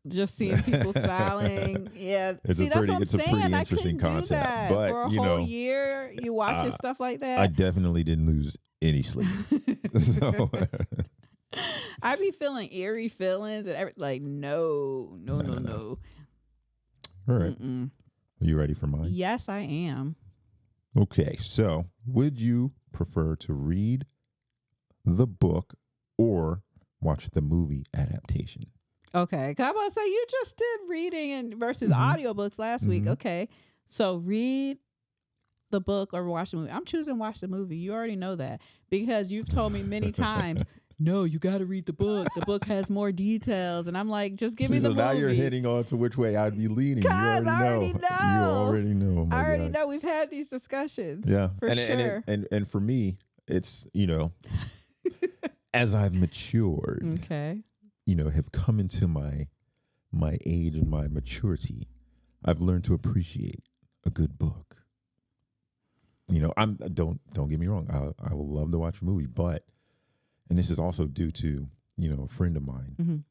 just seeing people smiling. Yeah. That's what I'm saying. I couldn't do that. But, for a whole year, you watching stuff like that. I definitely didn't lose any sleep. So I be feeling eerie feelings and no. All right. Are you ready for mine? Yes, I am. Okay. So would you prefer to read the book or watch the movie adaptation? Okay. How about say you just did reading and versus audiobooks last week. Okay. So read the book or watch the movie. I'm choosing watch the movie. You already know that because you've told me many times, no, you got to read the book. The book has more details. And I'm like, just give me the movie. So now you're hitting on to which way I'd be leaning. You already know. You already know. I already know. We've had these discussions. Yeah. For sure. And for me, it's, as I've matured. Okay. Have come into my age and my maturity, I've learned to appreciate a good book. Don't get me wrong. I will love to watch a movie, and this is also due to, a friend of mine.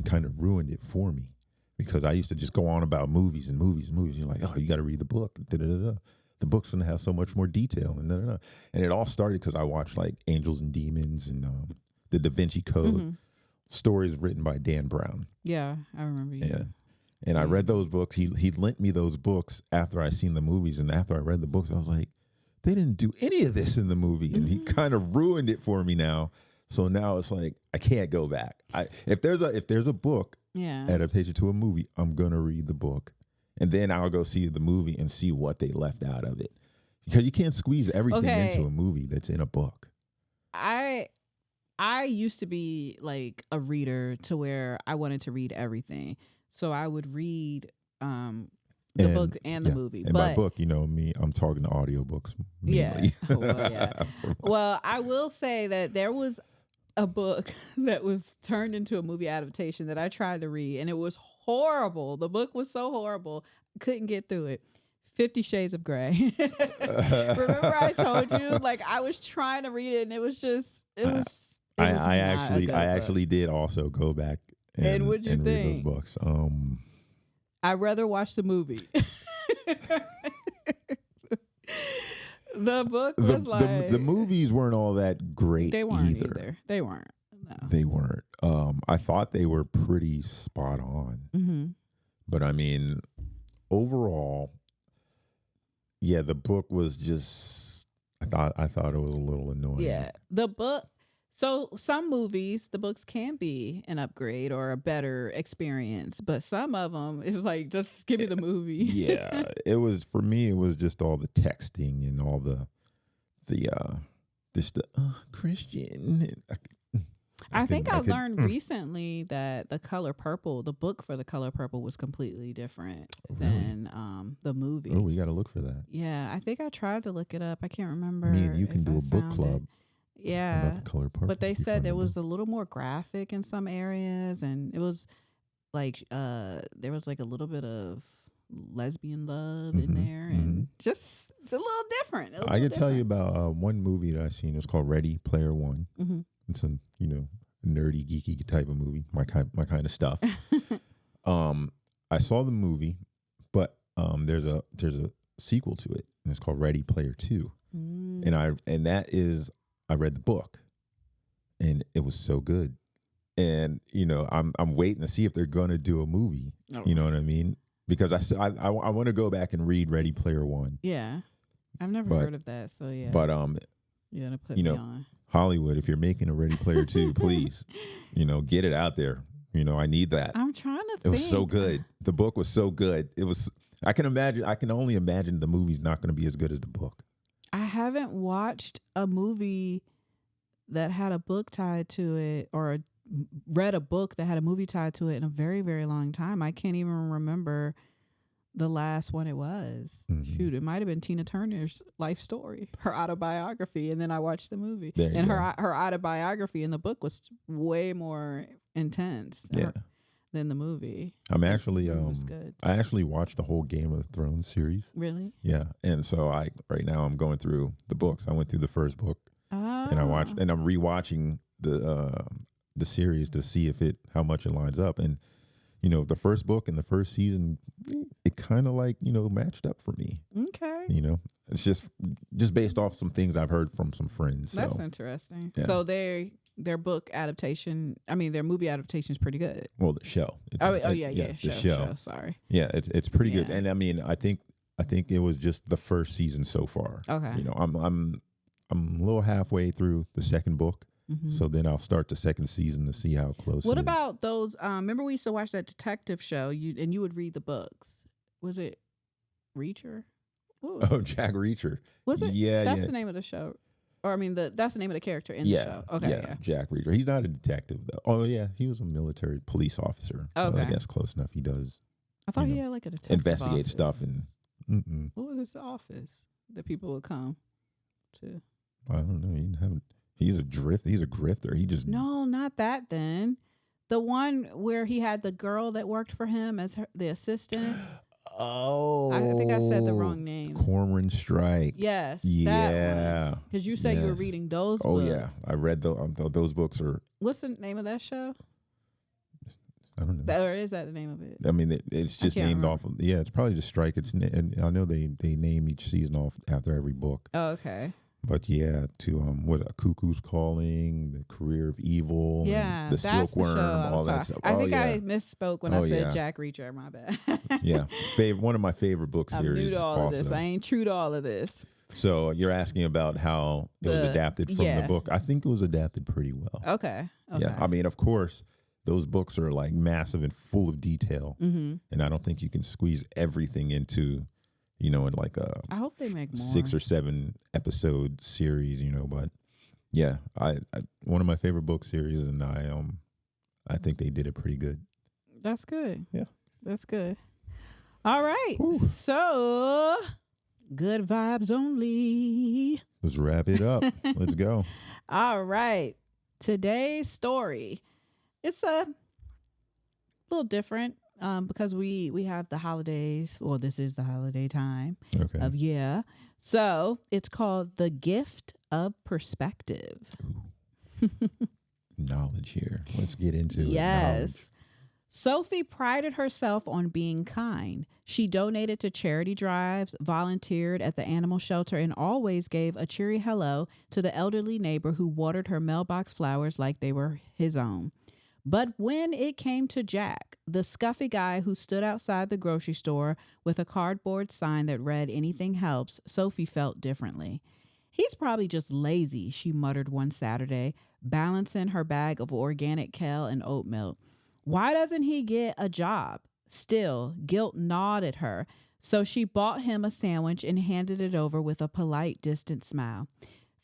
kind of ruined it for me because I used to just go on about movies and movies and movies. You're like, oh, you got to read the book. Da-da-da-da. The book's going to have so much more detail. And it all started because I watched like Angels and Demons and the Da Vinci Code, stories written by Dan Brown. Yeah, I remember you. Yeah. And I read those books. He lent me those books after I seen the movies. And after I read the books, I was like, they didn't do any of this in the movie. And he kind of ruined it for me now. So now it's like I can't go back. If there's a book adaptation to a movie, I'm gonna read the book, and then I'll go see the movie and see what they left out of it, because you can't squeeze everything into a movie that's in a book. I used to be like a reader to where I wanted to read everything, so I would read the book and the movie. And by book, you know me, I'm talking to audiobooks. Mainly. Yeah. Well, I will say that there was a book that was turned into a movie adaptation that I tried to read, and it was horrible. The book was so horrible, couldn't get through it. 50 Shades of Grey. Remember I told you, like, I was trying to read it, and it was I actually did also go back and what'd you think? Read those books. I'd rather watch the movie. The book was the movies weren't all that great. They weren't either. They weren't. No. They weren't. I thought they were pretty spot on. But I mean, overall, yeah, the book was just. I thought it was a little annoying. Yeah, the book. So some movies, the books can be an upgrade or a better experience, but some of them is like, just give me the movie. Yeah, it was, for me, it was just all the texting and all the Christian. I think I learned recently that The Color Purple, the book for The Color Purple, was completely different than the movie. Oh, we got to look for that. Yeah, I think I tried to look it up. I can't remember. Me and you can do a book club. Yeah, about The Color Purple. But they said it was a little more graphic in some areas, and it was like there was like a little bit of lesbian love in there, and just it's a little different. I can tell you about one movie that I seen. It was called Ready Player One. It's a nerdy, geeky type of movie, my kind of stuff. I saw the movie, but there's a sequel to it, and it's called Ready Player Two, and I read the book, and it was so good. And I'm waiting to see if they're gonna do a movie. Oh. You know what I mean? Because I want to go back and read Ready Player One. Yeah, I've never heard of that. So yeah. But you're gonna put me on Hollywood. If you're making a Ready Player Two, please, get it out there. I need that. I'm trying to. It was so good. The book was so good. It was. I can only imagine the movie's not going to be as good as the book. I haven't watched a movie that had a book tied to it, or read a book that had a movie tied to it in a very, very long time. I can't even remember the last one it was. Shoot, it might have been Tina Turner's life story, her autobiography, and then I watched the movie. Her autobiography in the book was way more intense than the movie. I'm actually I actually watched the whole Game of Thrones series. Really? Yeah, and so right now I'm going through the books. I went through the first book, and I'm rewatching the series to see how much it lines up. And the first book and the first season, it kind of matched up for me. Okay. It's just based off some things I've heard from some friends. That's interesting. Yeah. So their book adaptation, their movie adaptation is pretty good. Well, the show. The show. Sorry. Yeah, it's pretty good. And I think it was just the first season so far. Okay. I'm a little halfway through the second book. So then I'll start the second season to see how close. What about those? Remember we used to watch that detective show. You would read the books. Was it Reacher? Oh, Jack Reacher. Was it? Yeah, that's the name of the show. Or that's the name of the character in the show. Okay, yeah, Jack Reacher. He's not a detective though. Oh yeah, he was a military police officer. Okay, I guess close enough. He does. I thought he had like a detective investigate office. Stuff and. What was his office that people would come to? I don't know. He's a grifter. He just no, not that. Then the one where he had the girl that worked for him as the assistant. Oh, I think I said the wrong name. Cormoran Strike. Yes. Yeah. Because you said you were reading those books. Oh yeah, I read those books. What's the name of that show? I don't know. Or is that the name of it? I mean, it's just named remember. off of. Yeah, it's probably just Strike. And I know they name each season off after every book. Oh, okay. But yeah, to what A Cuckoo's Calling, The Career of Evil, Yeah, The that's Silkworm, the show I all was that talking- stuff. I think I misspoke when I said yeah. Jack Reacher. My bad. Yeah, one of my favorite book I'm new series. to all also. of this. I ain't true to all of this. So you're asking about how it was adapted from the book. I think it was adapted pretty well. Okay. Yeah, I mean, of course, those books are like massive and full of detail, and I don't think you can squeeze everything into, in like a I hope they make more 6 or 7 episode series. But yeah, I one of my favorite book series, and I think they did it pretty good. That's good. Yeah, that's good. All right, Whew. So good vibes only. Let's wrap it up. Let's go. All right, today's story. It's a little different because we have the holidays. Well, this is the holiday time of year. So it's called The Gift of Perspective. Knowledge here. Let's get into it. Yes. Sophie prided herself on being kind. She donated to charity drives, volunteered at the animal shelter, and always gave a cheery hello to the elderly neighbor who watered her mailbox flowers like they were his own. But when it came to Jack, the scuffy guy who stood outside the grocery store with a cardboard sign that read "Anything helps," Sophie felt differently. He's probably just lazy, she muttered one Saturday, balancing her bag of organic kale and oat milk. Why doesn't he get a job? Still, guilt gnawed at her, so she bought him a sandwich and handed it over with a polite, distant smile.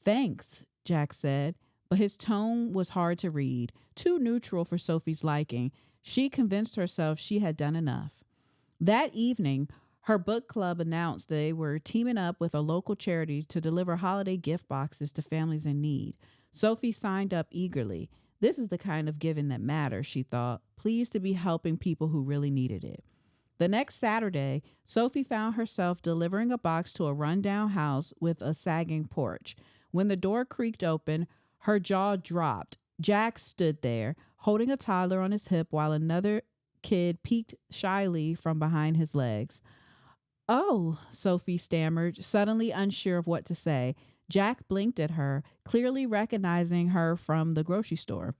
Thanks, Jack said, but his tone was hard to read, too neutral for Sophie's liking. She convinced herself she had done enough. That evening, her book club announced they were teaming up with a local charity to deliver holiday gift boxes to families in need. Sophie signed up eagerly. This is the kind of giving that matters, she thought, pleased to be helping people who really needed it. The next Saturday, Sophie found herself delivering a box to a rundown house with a sagging porch. When the door creaked open, her jaw dropped. Jack stood there, holding a toddler on his hip while another kid peeked shyly from behind his legs. Oh, Sophie stammered, suddenly unsure of what to say. Jack blinked at her, clearly recognizing her from the grocery store.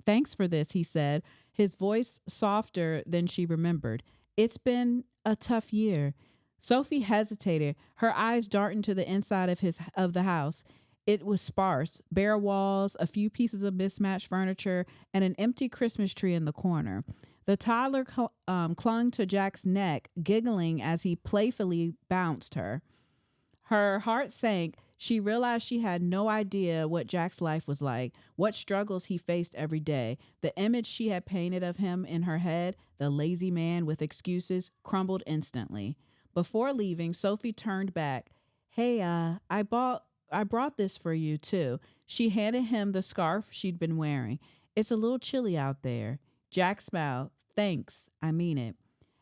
Thanks for this, he said, his voice softer than she remembered. It's been a tough year. Sophie hesitated, her eyes darting to the inside of the house. It was sparse, bare walls, a few pieces of mismatched furniture, and an empty Christmas tree in the corner. The toddler clung to Jack's neck, giggling as he playfully bounced her. Her heart sank. She realized she had no idea what Jack's life was like, what struggles he faced every day. The image she had painted of him in her head, the lazy man with excuses, crumbled instantly. Before leaving, Sophie turned back. Hey, I brought this for you, too. She handed him the scarf she'd been wearing. It's a little chilly out there. Jack smiled. Thanks, I mean it.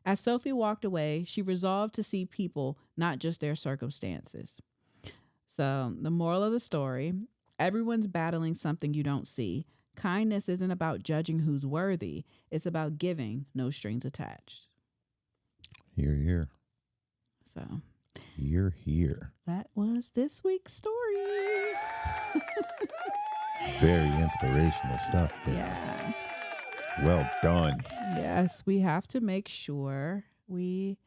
As Sophie walked away, she resolved to see people, not just their circumstances. So, the moral of the story, everyone's battling something you don't see. Kindness isn't about judging who's worthy. It's about giving, no strings attached. Hear, hear. So, hear, hear. That was this week's story. Very inspirational stuff there. Yeah. Well done. Yes, we have to make sure we,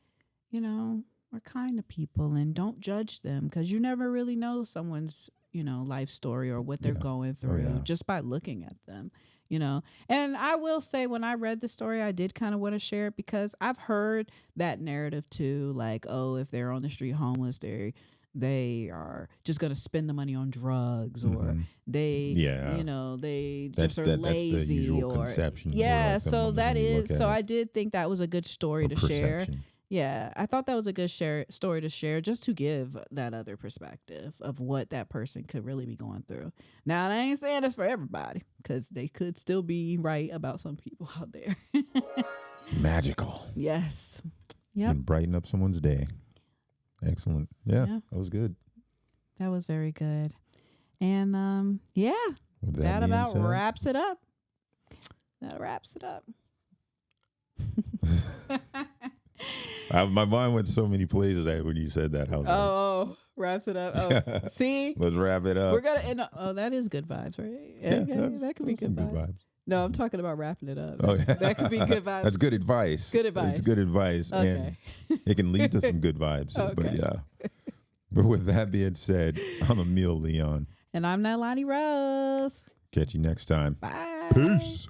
we're kind to people and don't judge them, because you never really know someone's, life story or what they're going through just by looking at them, And I will say, when I read the story, I did kind of want to share it because I've heard that narrative too, like, oh, if they're on the street homeless, they are just going to spend the money on drugs, or they, they just are lazy. That's the usual conception. Yeah, so that is, so I did think that was a good story to share. Yeah, I thought that was a good story to share, just to give that other perspective of what that person could really be going through. Now, I ain't saying this for everybody, because they could still be right about some people out there. Magical. Yes. Yep. And brighten up someone's day. Excellent. Yeah, that was good. That was very good. And that about wraps it up. That wraps it up. My mind went so many places when you said that. Oh, wraps it up. Oh, see? Let's wrap it up. We're going to end up. Oh, that is good vibes, right? Yeah, Okay, that could be good vibes. No, I'm talking about wrapping it up. Oh, yeah. That could be good vibes. That's good advice. Good advice. It's good advice. Okay. And it can lead to some good vibes. Okay. But yeah. But with that being said, I'm Emile Leone. And I'm Nilani Rose. Catch you next time. Bye. Peace.